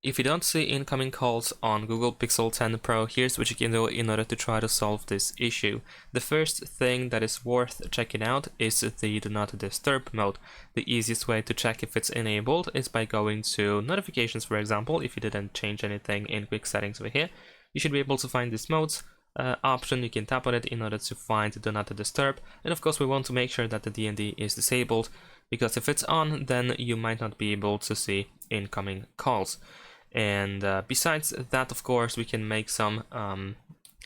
if you don't see incoming calls on Google Pixel 10 Pro, here's what you can do in order to try to solve this issue. The first thing that is worth checking out is the Do Not Disturb mode. The easiest way to check if it's enabled is by going to notifications, for example. If you didn't change anything in quick settings over here, you should be able to find this modes option. You can tap on it in order to find Do Not Disturb, and of course we want to make sure that the DND is disabled, because if it's on, then you might not be able to see incoming calls. And besides that, of course, we can make some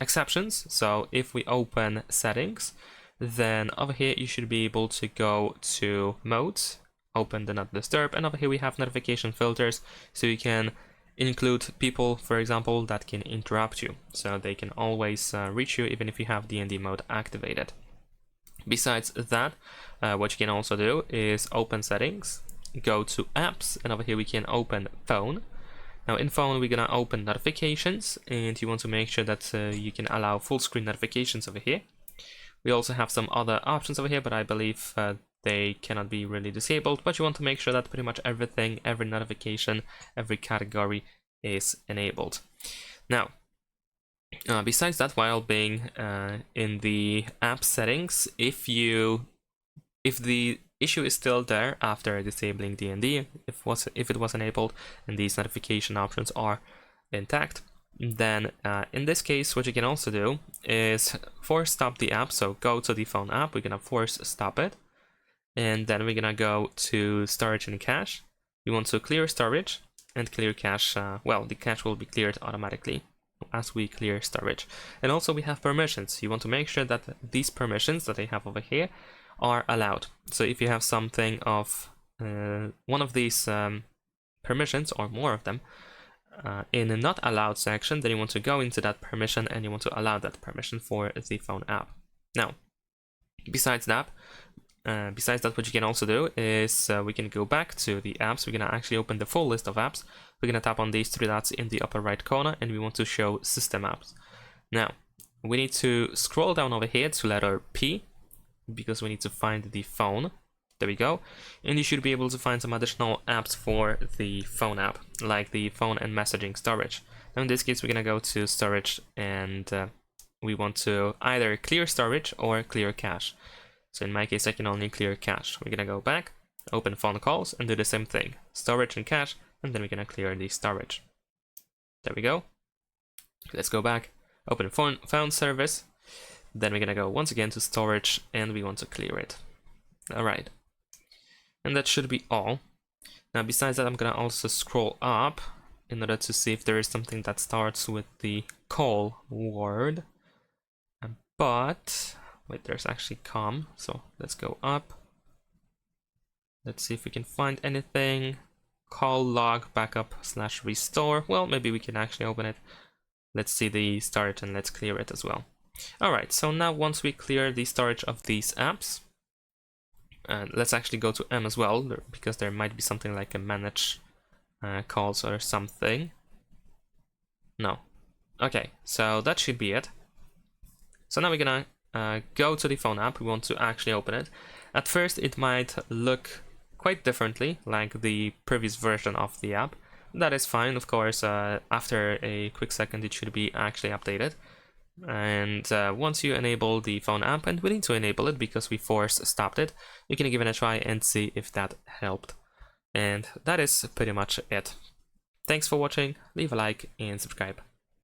exceptions. So if we open settings, then over here you should be able to go to modes, open Do Not Disturb, and over here we have notification filters, so you can include people, for example, that can interrupt you, so they can always reach you even if you have DND mode activated. Besides that, what you can also do is open settings, go to apps, and over here we can open phone. Now in phone we're gonna open notifications, and you want to make sure that you can allow full screen notifications over here. We also have some other options over here, but I believe they cannot be really disabled, but you want to make sure that pretty much everything, every notification, every category is enabled. Now besides that, while being in the app settings, if the issue is still there after disabling DND, if it was enabled and these notification options are intact, then in this case what you can also do is force stop the app. So go to the phone app, we're gonna force stop it, and then we're gonna go to storage and cache. We want to clear storage and clear cache. Well, the cache will be cleared automatically as we clear storage. And also we have permissions. You want to make sure that these permissions that I have over here are allowed. So if you have something of one of these permissions or more of them in a not allowed section, then you want to go into that permission and you want to allow that permission for the phone app. Now besides that, what you can also do is we can go back to the apps. We're gonna actually open the full list of apps. We're gonna tap on these three dots in the upper right corner, and we want to show system apps. Now we need to scroll down over here to letter P, because we need to find the phone. There we go. And you should be able to find some additional apps for the phone app, like the phone and messaging storage. Now in this case we're gonna go to storage, and we want to either clear storage or clear cache. So in my case I can only clear cache. We're gonna go back, open phone calls, and do the same thing, storage and cache, and then we're gonna clear the storage. There we go. Let's go back, open phone service, then we're gonna go once again to storage, and we want to clear it. Alright, and that should be all. Now besides that, I'm gonna also scroll up in order to see if there is something that starts with the call word, but wait, there's actually com, so let's go up. Let's see if we can find anything. Call log backup / restore. Well, maybe we can actually open it. Let's see the storage and let's clear it as well. Alright, so now once we clear the storage of these apps, let's actually go to M as well, because there might be something like a manage calls or something. No. Okay, so that should be it. So now we're gonna go to the phone app. We want to actually open it. At first it might look quite differently, like the previous version of the app. That is fine, of course. After a quick second it should be actually updated. And once you enable the phone app, and we need to enable it because we force stopped it, you can give it a try and see if that helped. And that is pretty much it. Thanks for watching, leave a like and subscribe.